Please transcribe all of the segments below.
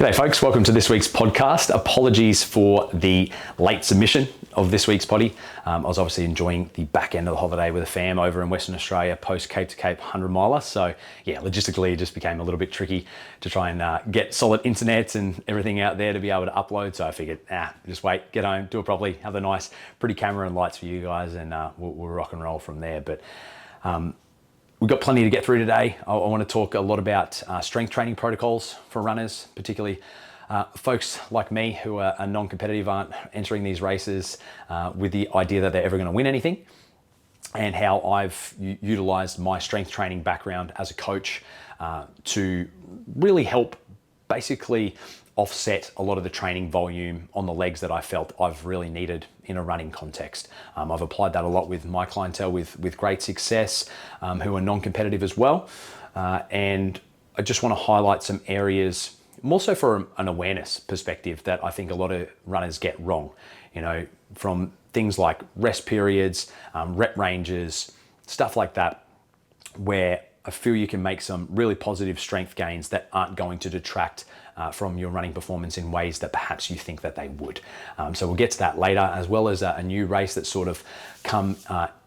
G'day folks, welcome to this week's podcast. Apologies for the late submission of this week's potty. I was obviously enjoying the back end of the holiday with a fam over in Western Australia post Cape to Cape 100 miler. So yeah, logistically it just became a little bit tricky to try and get solid internet and everything out there to be able to upload. So I figured, just wait, get home, do it properly, have a nice pretty camera and lights for you guys, and we'll rock and roll from there. But we've got plenty to get through today. I want to talk a lot about strength training protocols for runners, particularly folks like me who are non-competitive, aren't entering these races with the idea that they're ever going to win anything, and how I've utilized my strength training background as a coach to really help basically offset a lot of the training volume on the legs that I felt I've really needed in a running context. I've applied that a lot with my clientele with great success who are non-competitive as well. And I just want to highlight some areas, more so for an awareness perspective, that I think a lot of runners get wrong. You know, from things like rest periods, rep ranges, stuff like that, where I feel you can make some really positive strength gains that aren't going to detract from your running performance in ways that perhaps you think that they would. So we'll get to that later, as well as a new race that's sort of come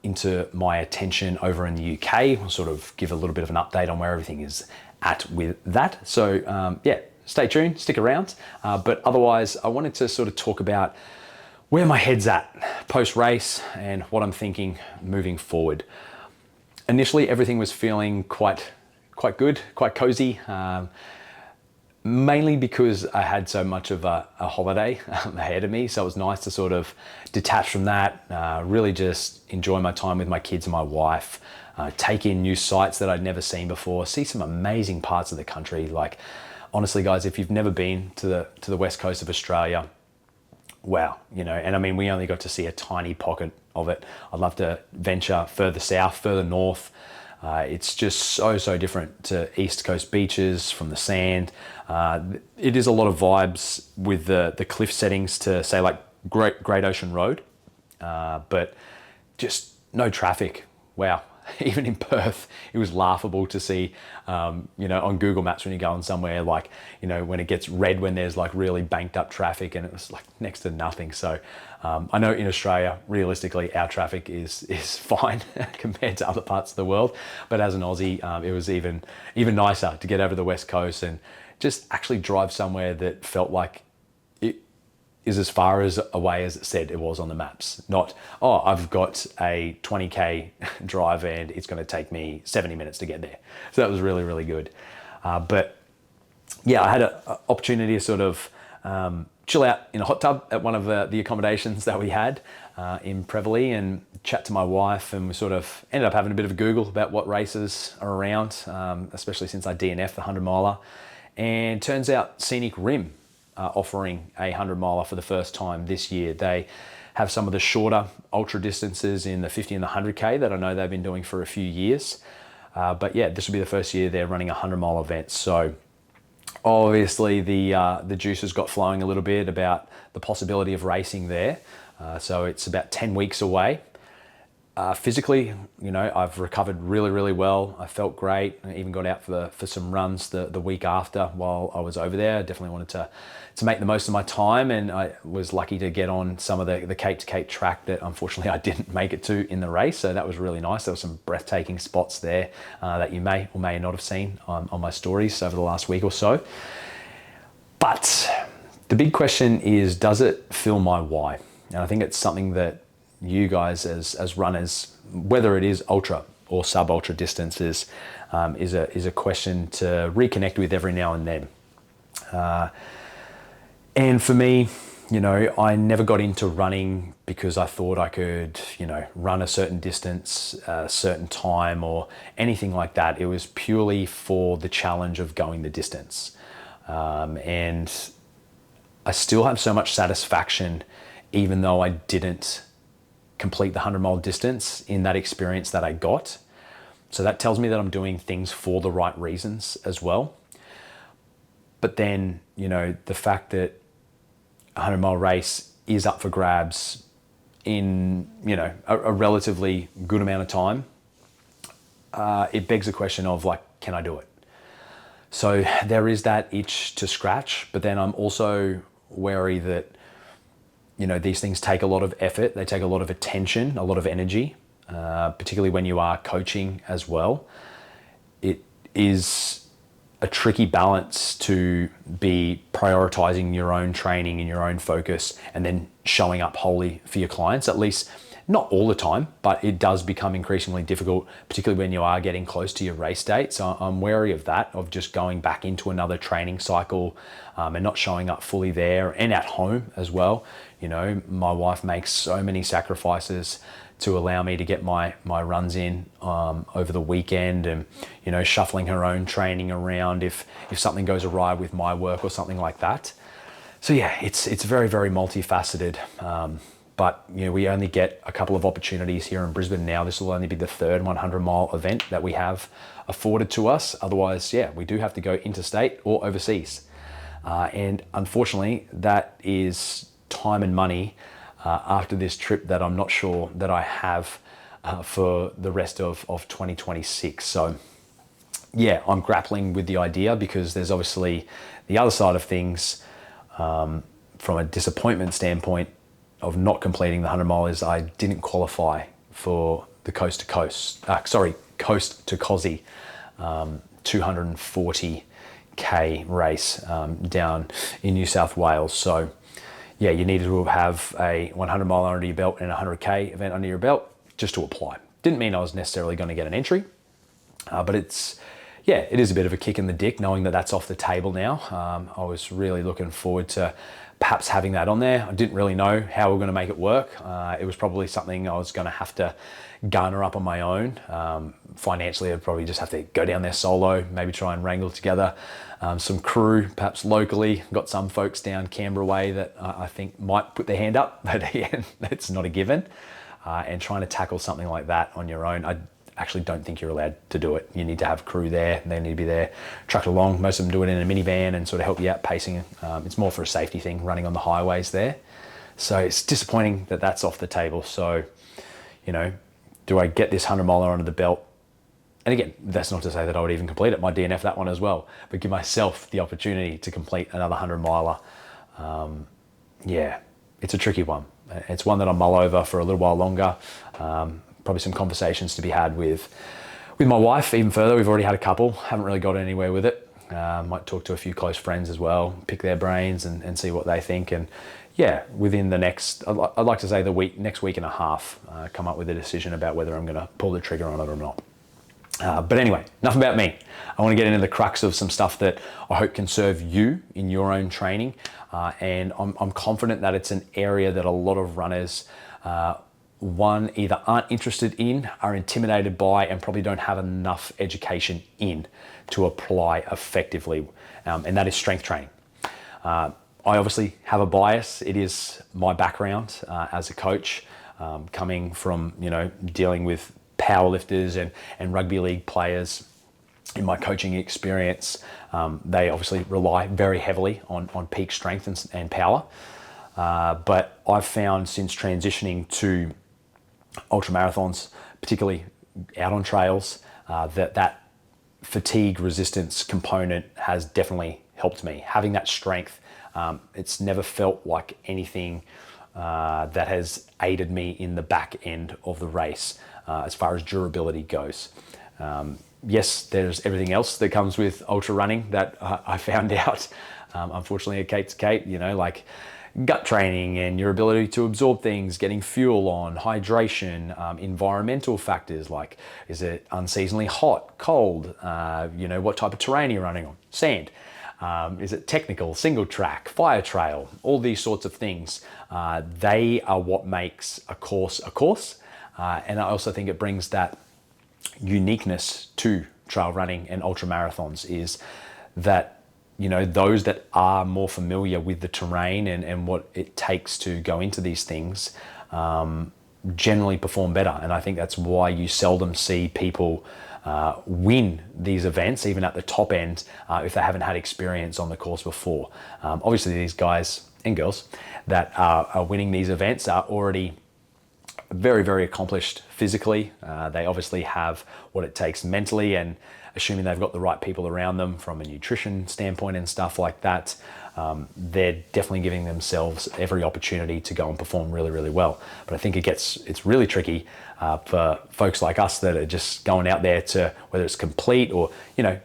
into my attention over in the UK. We'll sort of give a little bit of an update on where everything is at with that. So yeah, stay tuned, stick around. But otherwise, I wanted to sort of talk about where my head's at post-race and what I'm thinking moving forward. Initially, everything was feeling quite good, quite cozy. Mainly because I had so much of a holiday ahead of me. So it was nice to sort of detach from that, really just enjoy my time with my kids and my wife, take in new sights that I'd never seen before, see some amazing parts of the country. Like, honestly, guys, if you've never been to the west coast of Australia, wow, you know, and I mean, we only got to see a tiny pocket of it. I'd love to venture further south, further north. It's just so different to East Coast beaches from the sand. It is a lot of vibes with the cliff settings to say like Great Ocean Road, but just no traffic. Wow. Even in Perth, it was laughable to see, you know, on Google Maps when you're going somewhere, like, you know, when it gets red, when there's like really banked up traffic, and it was like next to nothing. So I know in Australia, realistically, our traffic is fine compared to other parts of the world. But as an Aussie, it was even nicer to get over the West Coast and just actually drive somewhere that felt like it is as far as away as it said it was on the maps. Not, oh, I've got a 20K drive and it's going to take me 70 minutes to get there. So that was really good. But yeah, I had an opportunity to sort of chill out in a hot tub at one of the accommodations that we had in Prevelly, and chat to my wife, and we sort of ended up having a bit of a Google about what races are around, especially since I DNF'd the 100 miler. And turns out Scenic Rim offering a 100 miler for the first time this year. They have some of the shorter ultra distances in the 50 and the 100K that I know they've been doing for a few years. But yeah, this will be the first year they're running a 100 mile event. So obviously the juices got flowing a little bit about the possibility of racing there. So it's about 10 weeks away. Physically, you know, I've recovered really well. I felt great. I even got out for some runs the week after while I was over there. I definitely wanted to make the most of my time, and I was lucky to get on some of the Cape to Cape track that unfortunately I didn't make it to in the race. So that was really nice. There were some breathtaking spots there that you may or may not have seen on my stories over the last week or so. But the big question is, does it fill my why? And I think it's something that you guys as runners, whether it is ultra or sub-ultra distances, is a question to reconnect with every now and then. And for me, you know, I never got into running because I thought I could, you know, run a certain distance, a certain time, or anything like that. It was purely for the challenge of going the distance. And I still have so much satisfaction, even though I didn't complete the 100 mile distance in that experience that I got. So that tells me that I'm doing things for the right reasons as well. But then, you know, the fact that a 100 mile race is up for grabs in, you know, a relatively good amount of time, it begs the question of like, can I do it? So there is that itch to scratch, but then I'm also wary that, you know, these things take a lot of effort. They take a lot of attention, a lot of energy, particularly when you are coaching as well. It is a tricky balance to be prioritizing your own training and your own focus and then showing up wholly for your clients, at least not all the time, but it does become increasingly difficult, particularly when you are getting close to your race date. So I'm wary of that, of just going back into another training cycle and not showing up fully there and at home as well. You know, my wife makes so many sacrifices to allow me to get my runs in over the weekend, and, you know, shuffling her own training around if something goes awry with my work or something like that. So yeah, it's very, very multifaceted. But, you know, we only get a couple of opportunities here in Brisbane now. This will only be the third 100-mile event that we have afforded to us. Otherwise, yeah, we do have to go interstate or overseas. And unfortunately, that is time and money after this trip that I'm not sure that I have for the rest of 2026. So yeah, I'm grappling with the idea, because there's obviously the other side of things from a disappointment standpoint of not completing the 100 mile is I didn't qualify for the coast to Cozzy 240k race down in New South Wales. So yeah, you needed to have a 100 mile under your belt and a 100k event under your belt just to apply. Didn't mean I was necessarily going to get an entry, but it is a bit of a kick in the dick knowing that that's off the table now. I was really looking forward to perhaps having that on there. I didn't really know how we were going to make it work. It was probably something I was going to have to garner up on my own. Financially, I'd probably just have to go down there solo, maybe try and wrangle together some crew, perhaps locally. Got some folks down Canberra way that I think might put their hand up, but again, that's not a given. And trying to tackle something like that on your own, I actually don't think you're allowed to do it. You need to have crew there. They need to be there, trucked along. Most of them do it in a minivan and sort of help you out pacing. It's more for a safety thing, running on the highways there. So it's disappointing that that's off the table. So, you know, do I get this 100 miler under the belt? And again, that's not to say that I would even complete it. Might DNF that one as well, but give myself the opportunity to complete another 100 miler. Yeah, it's a tricky one. It's one that I'll mull over for a little while longer. Probably some conversations to be had with my wife even further. We've already had a couple, haven't really got anywhere with it. Might talk to a few close friends as well, pick their brains and see what they think. And yeah, within the next, I'd like to say next week and a half, come up with a decision about whether I'm going to pull the trigger on it or not. But anyway, enough about me. I want to get into the crux of some stuff that I hope can serve you in your own training. And I'm confident that it's an area that a lot of runners, one, either aren't interested in, are intimidated by, and probably don't have enough education in to apply effectively. And that is strength training. I obviously have a bias. It is my background as a coach, coming from, you know, dealing with powerlifters and rugby league players. In my coaching experience, they obviously rely very heavily on peak strength and power. But I've found since transitioning to ultramarathons, particularly out on trails, that fatigue resistance component has definitely helped me. Having that strength, it's never felt like anything that has aided me in the back end of the race as far as durability goes. Yes, there's everything else that comes with ultra running that I found out, unfortunately, at Cape to Cape, you know, like gut training and your ability to absorb things, getting fuel on, hydration, environmental factors like, is it unseasonably hot, cold, you know, what type of terrain you're running on, sand, is it technical, single track, fire trail, all these sorts of things. They are what makes a course a course. And I also think it brings that uniqueness to trail running and ultra marathons, is that, you know, those that are more familiar with the terrain and what it takes to go into these things generally perform better. And I think that's why you seldom see people win these events, even at the top end, if they haven't had experience on the course before. Obviously, these guys and girls that are winning these events are already very, very accomplished physically. They obviously have what it takes mentally, and assuming they've got the right people around them from a nutrition standpoint and stuff like that, they're definitely giving themselves every opportunity to go and perform really, really well. But I think it's really tricky for folks like us that are just going out there to, whether it's complete or,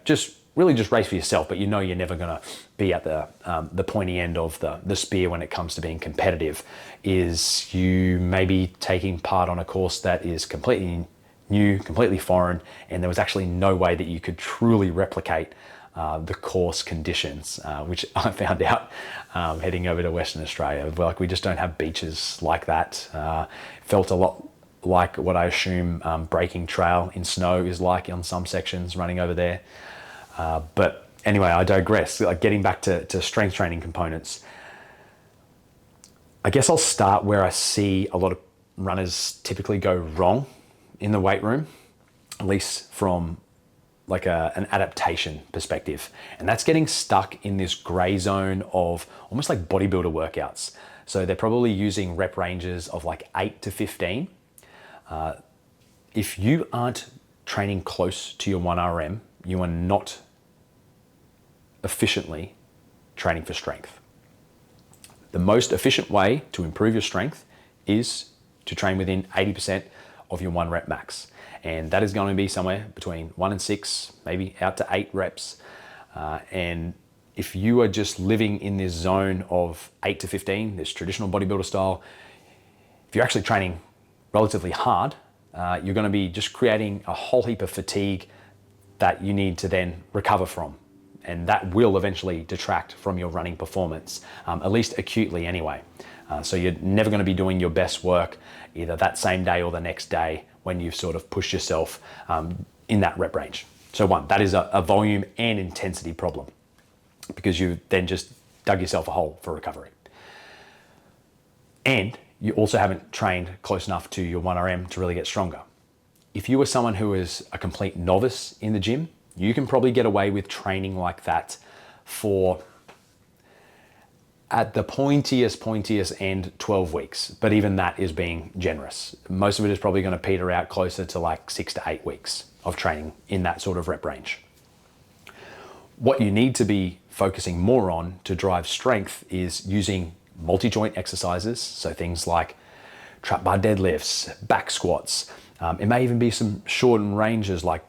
just really just race for yourself, but you're never going to be at the pointy end of the spear when it comes to being competitive, is you may be taking part on a course that is completely new, completely foreign, and there was actually no way that you could truly replicate the course conditions, which I found out heading over to Western Australia. Like, we just don't have beaches like that. Felt a lot like what I assume breaking trail in snow is like on some sections running over there. But anyway, I digress. Like, getting back to strength training components, I guess I'll start where I see a lot of runners typically go wrong in the weight room, at least from like an adaptation perspective. And that's getting stuck in this gray zone of almost like bodybuilder workouts. So they're probably using rep ranges of like 8 to 15. If you aren't training close to your 1RM, you are not efficiently training for strength. The most efficient way to improve your strength is to train within 80% of your 1 rep max. And that is going to be somewhere between 1 and 6, maybe out to 8 reps. And if you are just living in this zone of 8 to 15, this traditional bodybuilder style, if you're actually training relatively hard, you're going to be just creating a whole heap of fatigue that you need to then recover from. And that will eventually detract from your running performance, at least acutely anyway. So you're never going to be doing your best work either that same day or the next day when you've sort of pushed yourself in that rep range. So one, that is a volume and intensity problem, because you then just dug yourself a hole for recovery. And you also haven't trained close enough to your 1RM to really get stronger. If you are someone who is a complete novice in the gym, you can probably get away with training like that for, at the pointiest end, 12 weeks. But even that is being generous. Most of it is probably going to peter out closer to like 6 to 8 weeks of training in that sort of rep range. What you need to be focusing more on to drive strength is using multi-joint exercises. So things like trap bar deadlifts, back squats. It may even be some shortened ranges like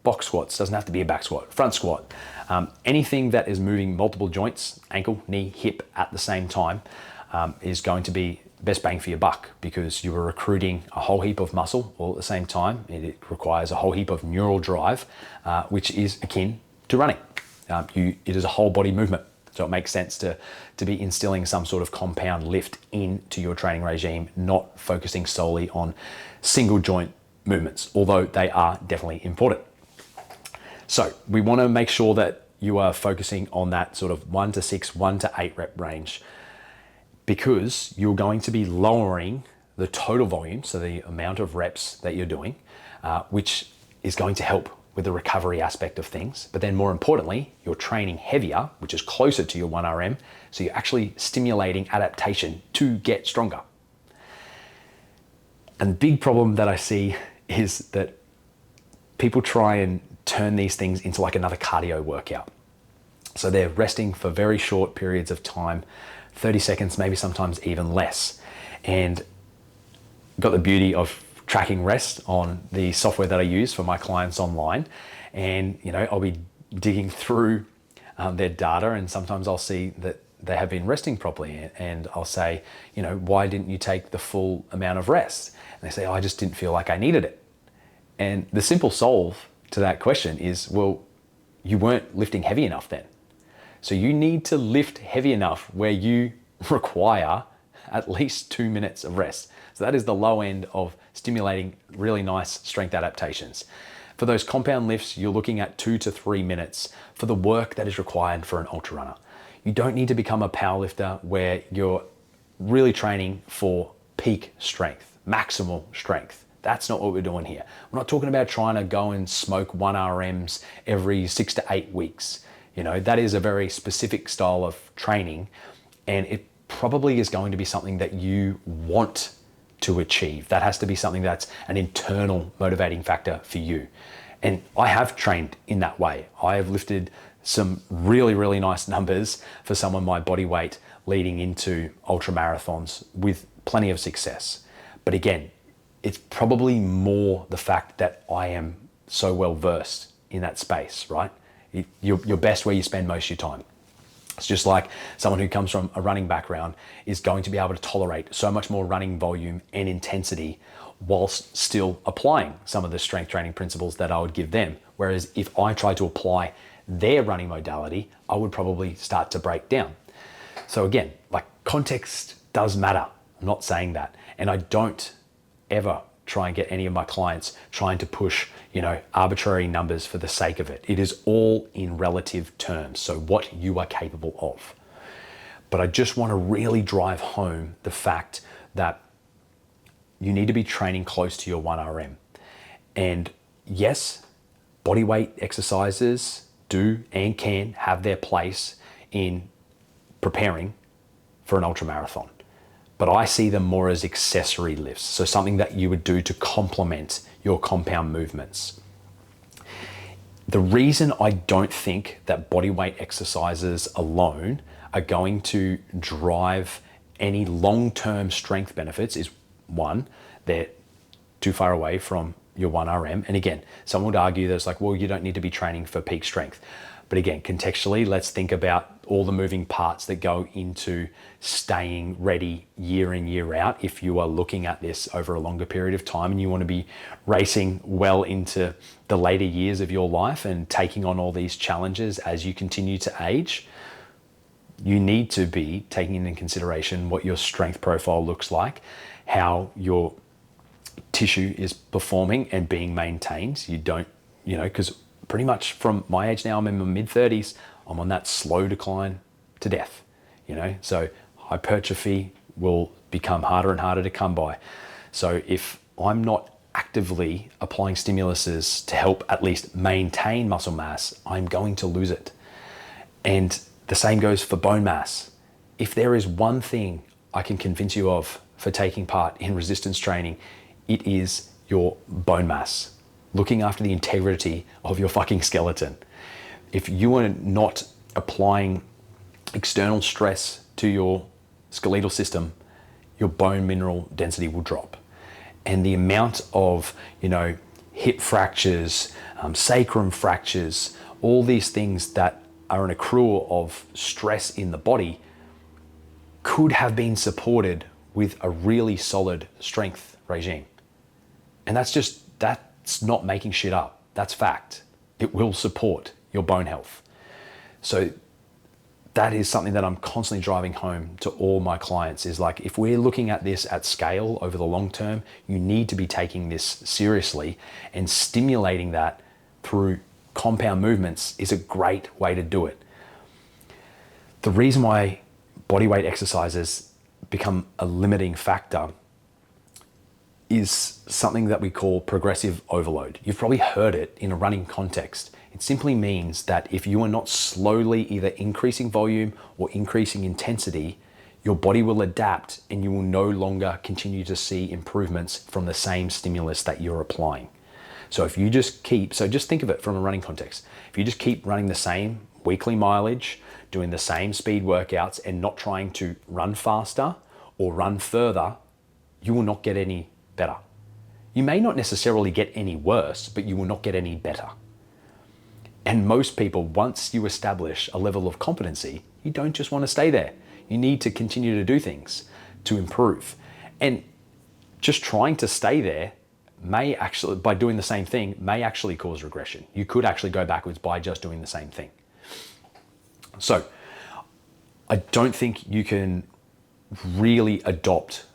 box squats. Doesn't have to be a back squat, front squat. Anything that is moving multiple joints, ankle, knee, hip at the same time, is going to be best bang for your buck, because you are recruiting a whole heap of muscle all at the same time. It requires a whole heap of neural drive, which is akin to running. It is a whole body movement. So it makes sense to be instilling some sort of compound lift into your training regime, not focusing solely on single joint movements, although they are definitely important. So we want to make sure that you are focusing on that sort of 1 to 6, 1 to 8 rep range, because you're going to be lowering the total volume, so the amount of reps that you're doing, which is going to help with the recovery aspect of things. But then more importantly, you're training heavier, which is closer to your 1RM, so you're actually stimulating adaptation to get stronger. And the big problem that I see is that people try and turn these things into like another cardio workout. So they're resting for very short periods of time, 30 seconds, maybe sometimes even less. And got the beauty of tracking rest on the software that I use for my clients online. And, I'll be digging through their data, and sometimes I'll see that they have been resting properly. And I'll say, why didn't you take the full amount of rest? And they say, I just didn't feel like I needed it. And the simple solve to that question is, well, you weren't lifting heavy enough then. So you need to lift heavy enough where you require at least 2 minutes of rest. So that is the low end of stimulating really nice strength adaptations. For those compound lifts, you're looking at 2 to 3 minutes for the work that is required for an ultra runner. You don't need to become a powerlifter where you're really training for peak strength, maximal strength. That's not what we're doing here. We're not talking about trying to go and smoke 1RMs every 6 to 8 weeks. That is a very specific style of training, and it probably is going to be something that you want to achieve. That has to be something that's an internal motivating factor for you. And I have trained in that way. I have lifted some really, really nice numbers for someone my body weight leading into ultra marathons with plenty of success. But again, it's probably more the fact that I am so well versed in that space, right? You're best where you spend most of your time. It's just like someone who comes from a running background is going to be able to tolerate so much more running volume and intensity whilst still applying some of the strength training principles that I would give them. Whereas if I tried to apply their running modality, I would probably start to break down. So again, like, context does matter. I'm not saying that. And I don't ever try and get any of my clients trying to push, arbitrary numbers for the sake of it. It is all in relative terms. So what you are capable of. But I just want to really drive home the fact that you need to be training close to your 1RM. And yes, body weight exercises do and can have their place in preparing for an ultra marathon. But I see them more as accessory lifts. So something that you would do to complement your compound movements. The reason I don't think that body weight exercises alone are going to drive any long-term strength benefits is, one, they're too far away from your 1RM. And again, someone would argue that it's like, well, you don't need to be training for peak strength. But again, contextually, let's think about all the moving parts that go into staying ready year in, year out. If you are looking at this over a longer period of time and you want to be racing well into the later years of your life and taking on all these challenges as you continue to age, you need to be taking into consideration what your strength profile looks like, how your tissue is performing and being maintained. You don't, because pretty much from my age now, I'm in my mid-30s, I'm on that slow decline to death, so hypertrophy will become harder and harder to come by. So if I'm not actively applying stimuluses to help at least maintain muscle mass, I'm going to lose it. And the same goes for bone mass. If there is one thing I can convince you of for taking part in resistance training, it is your bone mass. Looking after the integrity of your fucking skeleton. If you are not applying external stress to your skeletal system, your bone mineral density will drop. And the amount of, hip fractures, sacrum fractures, all these things that are an accrual of stress in the body could have been supported with a really solid strength regime. And that's not making shit up. That's fact. It will support your bone health. So that is something that I'm constantly driving home to all my clients is like, if we're looking at this at scale over the long term, you need to be taking this seriously, and stimulating that through compound movements is a great way to do it. The reason why bodyweight exercises become a limiting factor is something that we call progressive overload. You've probably heard it in a running context. It simply means that if you are not slowly either increasing volume or increasing intensity, your body will adapt and you will no longer continue to see improvements from the same stimulus that you're applying. So if you just just think of it from a running context. If you just keep running the same weekly mileage, doing the same speed workouts and not trying to run faster or run further, you will not get any better. You may not necessarily get any worse, but you will not get any better. And most people, once you establish a level of competency, you don't just want to stay there. You need to continue to do things to improve. And just trying to stay there may actually, by doing the same thing, may actually cause regression. You could actually go backwards by just doing the same thing. So I don't think you can really adopt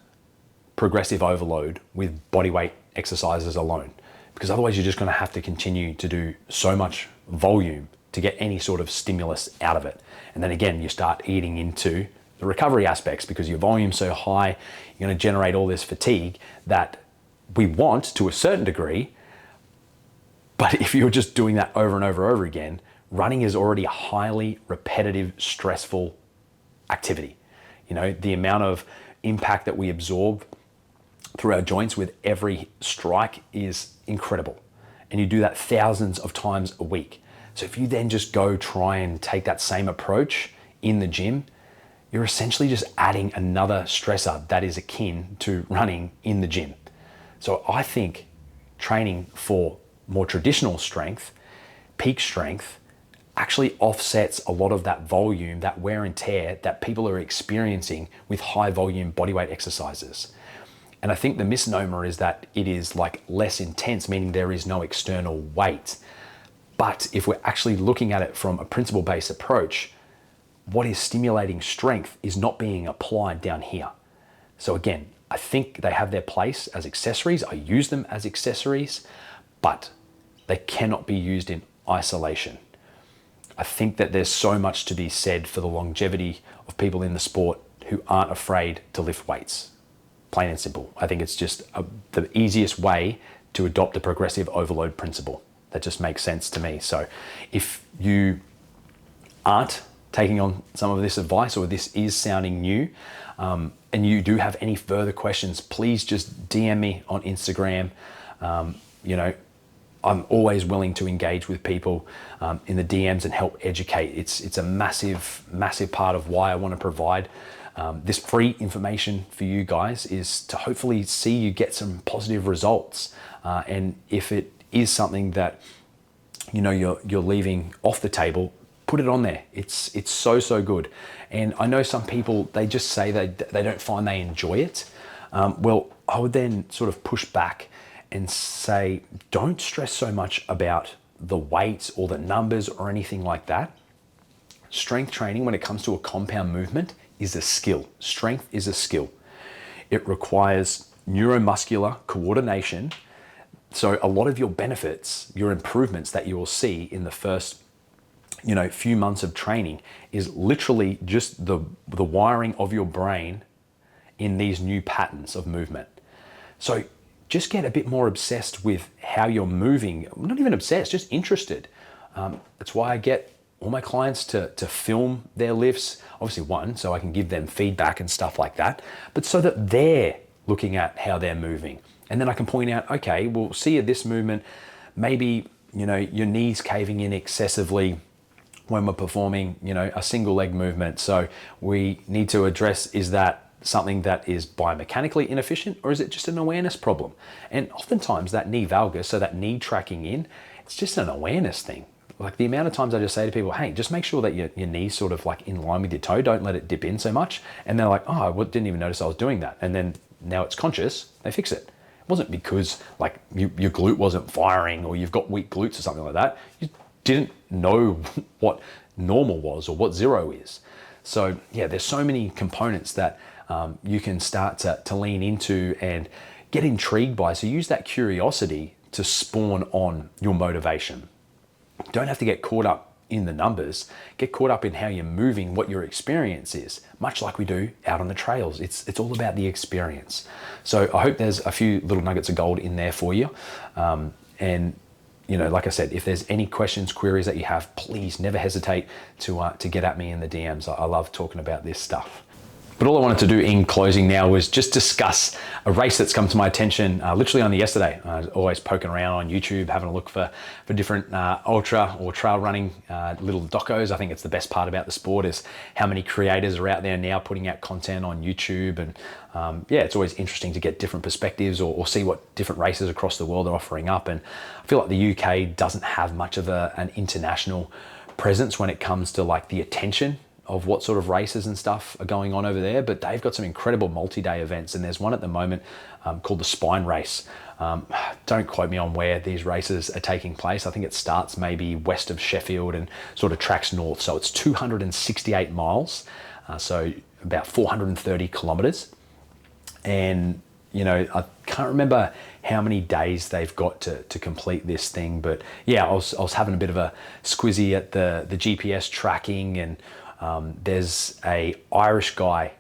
progressive overload with bodyweight exercises alone, because otherwise you're just going to have to continue to do so much volume to get any sort of stimulus out of it. And then again, you start eating into the recovery aspects because your volume's so high, you're going to generate all this fatigue that we want to a certain degree. But if you're just doing that over and over and over again, running is already a highly repetitive, stressful activity. The amount of impact that we absorb through our joints with every strike is incredible. and you do that thousands of times a week. So if you then just go try and take that same approach in the gym, you're essentially just adding another stressor that is akin to running in the gym. So I think training for more traditional strength, peak strength, actually offsets a lot of that volume, that wear and tear that people are experiencing with high volume bodyweight exercises. And I think the misnomer is that it is like less intense, meaning there is no external weight. But if we're actually looking at it from a principle-based approach, what is stimulating strength is not being applied down here. So again, I think they have their place as accessories. I use them as accessories, but they cannot be used in isolation. I think that there's so much to be said for the longevity of people in the sport who aren't afraid to lift weights. Plain and simple. I think it's just the easiest way to adopt the progressive overload principle. That just makes sense to me. So if you aren't taking on some of this advice, or this is sounding new, and you do have any further questions, please just DM me on Instagram. I'm always willing to engage with people in the DMs and help educate. It's a massive, massive part of why I want to provide this free information for you guys, is to hopefully see you get some positive results. And if it is something that you're leaving off the table, put it on there. It's so good. And I know some people, they just say they don't find they enjoy it. Well, I would then sort of push back and say, don't stress so much about the weights or the numbers or anything like that. Strength training, when it comes to a compound movement, is a skill. Strength is a skill. It requires neuromuscular coordination. So a lot of your benefits, your improvements that you will see in the first few months of training is literally just the wiring of your brain in these new patterns of movement. So just get a bit more obsessed with how you're moving. Not even obsessed, just interested. That's why I get all my clients to film their lifts. Obviously, one, so I can give them feedback and stuff like that, but so that they're looking at how they're moving. And then I can point out, okay, well, see this movement, maybe, your knees caving in excessively when we're performing, a single leg movement. So we need to address, is that something that is biomechanically inefficient, or is it just an awareness problem? And oftentimes that knee valgus, so that knee tracking in, it's just an awareness thing. Like the amount of times I just say to people, hey, just make sure that your knee's sort of like in line with your toe. Don't let it dip in so much. And they're like, oh, I didn't even notice I was doing that. And then now it's conscious, they fix it. It wasn't because like your glute wasn't firing or you've got weak glutes or something like that. You didn't know what normal was or what zero is. So yeah, there's so many components that you can start to lean into and get intrigued by. So use that curiosity to spawn on your motivation. Don't have to get caught up in the numbers. Get caught up in how you're moving, what your experience is, much like we do out on the trails. It's all about the experience. So I hope there's a few little nuggets of gold in there for you. And like I said, if there's any questions, queries that you have, please never hesitate to get at me in the DMs. I love talking about this stuff. But all I wanted to do in closing now was just discuss a race that's come to my attention literally only yesterday. I was always poking around on YouTube, having a look for different ultra or trail running little docos. I think it's the best part about the sport is how many creators are out there now putting out content on YouTube. And it's always interesting to get different perspectives or see what different races across the world are offering up. And I feel like the UK doesn't have much of an international presence when it comes to like the attention of what sort of races and stuff are going on over there, but they've got some incredible multi-day events, and there's one at the moment called the Spine Race. Don't quote me on where these races are taking place. I think it starts maybe west of Sheffield and sort of tracks north. So it's 268 miles, so about 430 kilometers. And I can't remember how many days they've got to complete this thing, but yeah, I was having a bit of a squizzy at the GPS tracking, and there's a Irish guy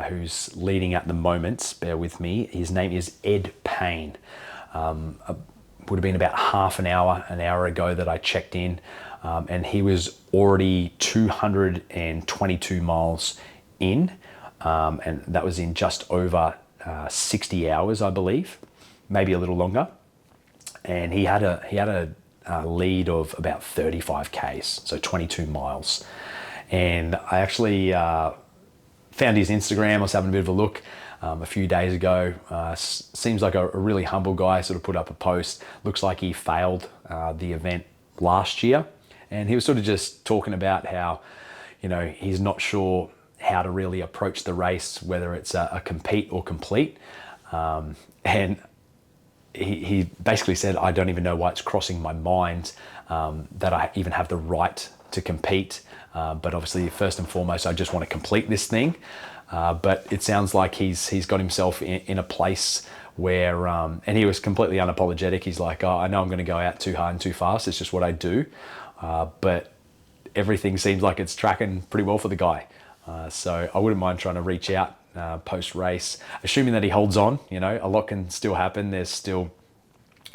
who's leading at the moment. Bear with me. His name is Ed Payne. Would have been about half an hour ago that I checked in, and he was already 222 miles in, and that was in just over 60 hours, I believe, maybe a little longer. and he had a lead of about 35 Ks, so 22 miles. And I actually found his Instagram. I was having a bit of a look a few days ago. Seems like a really humble guy. Sort of put up a post. Looks like he failed the event last year, and he was sort of just talking about how, you know, he's not sure how to really approach the race, whether it's a compete or complete. And he basically said, I don't even know why it's crossing my mind that I even have the right to compete. But obviously, first and foremost, I just want to complete this thing. But it sounds like he's got himself in a place where, and he was completely unapologetic. He's like, oh, I know I'm going to go out too hard and too fast. It's just what I do. But everything seems like it's tracking pretty well for the guy. So I wouldn't mind trying to reach out post-race, assuming that he holds on. You know, a lot can still happen. There's still,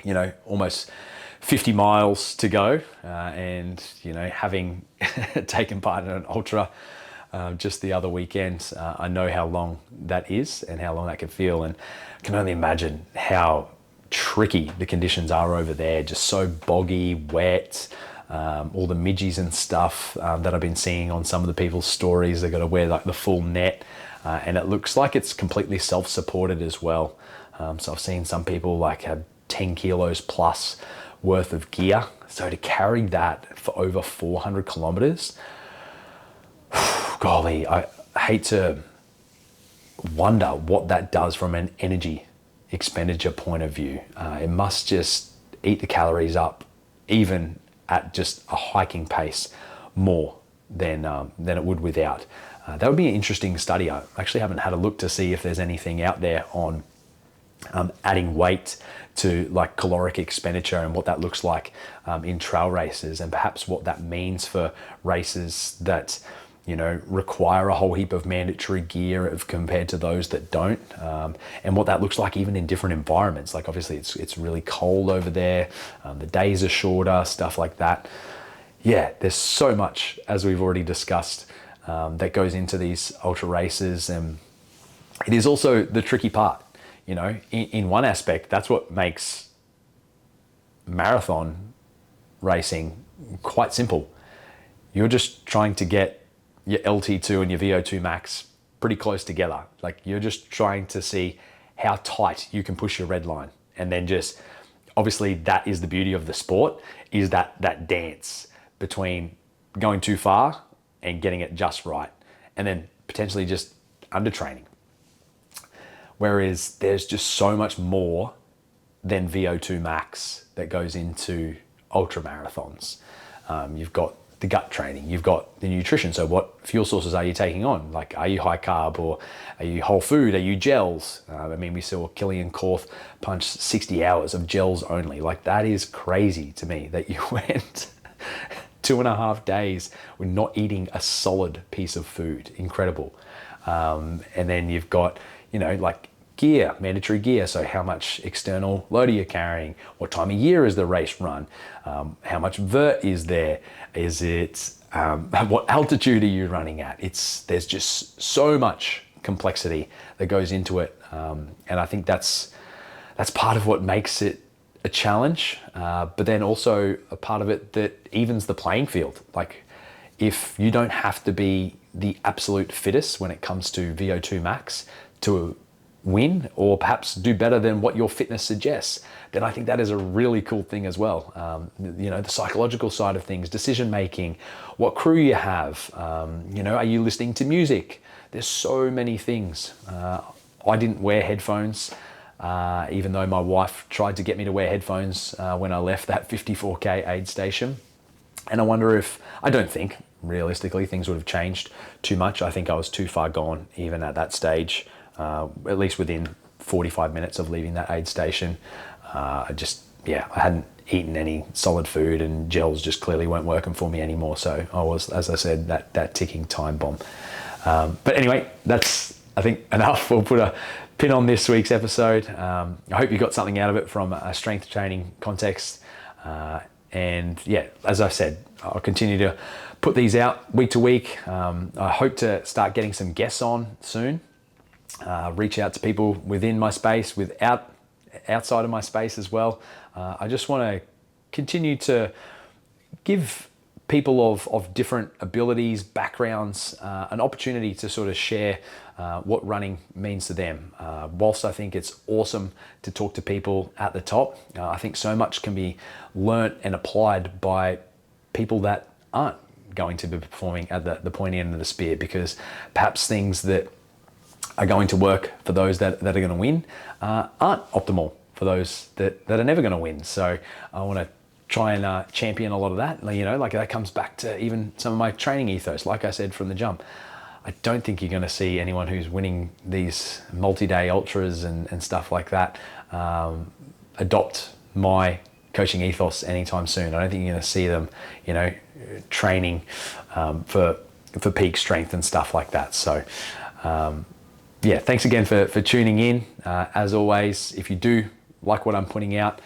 you know, almost 50 miles to go. And, you know, having taken part in an ultra just the other weekend, I know how long that is and how long that can feel. And I can only imagine how tricky the conditions are over there. Just so boggy, wet. All the midgies and stuff that I've been seeing on some of the people's stories. They've got to wear like the full net, and it looks like it's completely self-supported as well. So I've seen some people like have 10 kilos plus worth of gear. So to carry that for over 400 kilometers, golly, I hate to wonder what that does from an energy expenditure point of view. It must just eat the calories up, even at just a hiking pace, more than it would without. That would be an interesting study. I actually haven't had a look to see if there's anything out there on adding weight to like caloric expenditure and what that looks like in trail races, and perhaps what that means for races that, you know, require a whole heap of mandatory gear compared to those that don't, and what that looks like even in different environments. Like obviously it's really cold over there, the days are shorter, stuff like that. Yeah, there's so much, as we've already discussed, that goes into these ultra races, and it is also the tricky part. You know, in one aspect, that's what makes marathon racing quite simple. You're just trying to get your LT2 and your VO2 max pretty close together. Like you're just trying to see how tight you can push your red line. And then just, obviously that is the beauty of the sport, is that dance between going too far and getting it just right. And then potentially just undertraining. Whereas there's just so much more than VO2 max that goes into ultra marathons. You've got the gut training, you've got the nutrition. So what fuel sources are you taking on? Like, are you high carb, or are you whole food? Are you gels? I mean, we saw Killian Korth punch 60 hours of gels only. Like, that is crazy to me that you went 2.5 days with not eating a solid piece of food. Incredible. And then you've got, you know, like gear, mandatory gear. So how much external load are you carrying? What time of year is the race run? How much vert is there? Is it, what altitude are you running at? There's just so much complexity that goes into it. And I think that's part of what makes it a challenge, but then also a part of it that evens the playing field. Like, if you don't have to be the absolute fittest when it comes to VO2 max to win, or perhaps do better than what your fitness suggests, then I think that is a really cool thing as well. You know, the psychological side of things, decision making, what crew you have, you know, are you listening to music? There's so many things. I didn't wear headphones, even though my wife tried to get me to wear headphones when I left that 54K aid station. And I don't think realistically things would have changed too much. I think I was too far gone even at that stage. At least within 45 minutes of leaving that aid station. I hadn't eaten any solid food, and gels just clearly weren't working for me anymore. So I was, as I said, that ticking time bomb. But anyway, that's, I think, enough. We'll put a pin on this week's episode. I hope you got something out of it from a strength training context. And yeah, as I said, I'll continue to put these out week to week. I hope to start getting some guests on soon. Reach out to people within my space, outside of my space as well. I just want to continue to give people of different abilities, backgrounds, an opportunity to sort of share what running means to them. Whilst I think it's awesome to talk to people at the top, I think so much can be learnt and applied by people that aren't going to be performing at the pointy end of the spear, because perhaps things that are going to work for those that are going to win aren't optimal for those that are never going to win. So I want to try and champion a lot of that. You know, like that comes back to even some of my training ethos. Like I said from the jump, I don't think you're going to see anyone who's winning these multi-day ultras and stuff like that adopt my coaching ethos anytime soon. I don't think you're going to see them, you know, training for peak strength and stuff like that. So yeah, thanks again for tuning in. As always, if you do like what I'm putting out,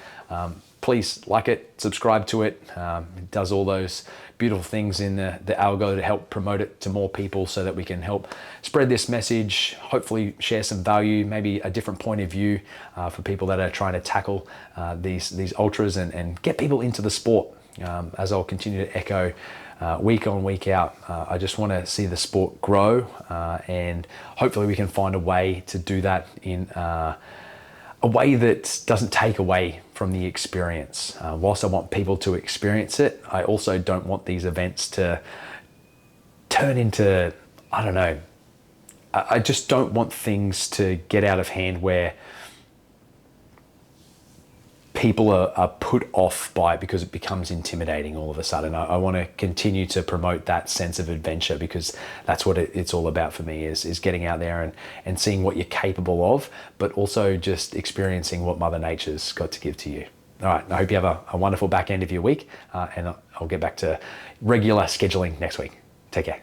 please like it, subscribe to it. It does all those beautiful things in the algo to help promote it to more people so that we can help spread this message, hopefully share some value, maybe a different point of view for people that are trying to tackle these ultras and get people into the sport. As I'll continue to echo week on, week out, I just want to see the sport grow, and hopefully we can find a way to do that in a way that doesn't take away from the experience. Whilst I want people to experience it, I also don't want these events to turn into, I don't know, I just don't want things to get out of hand where people are put off by it because it becomes intimidating all of a sudden. I want to continue to promote that sense of adventure, because that's what it's all about for me, is getting out there and seeing what you're capable of, but also just experiencing what Mother Nature's got to give to you. All right, I hope you have a wonderful back end of your week, and I'll get back to regular scheduling next week. Take care.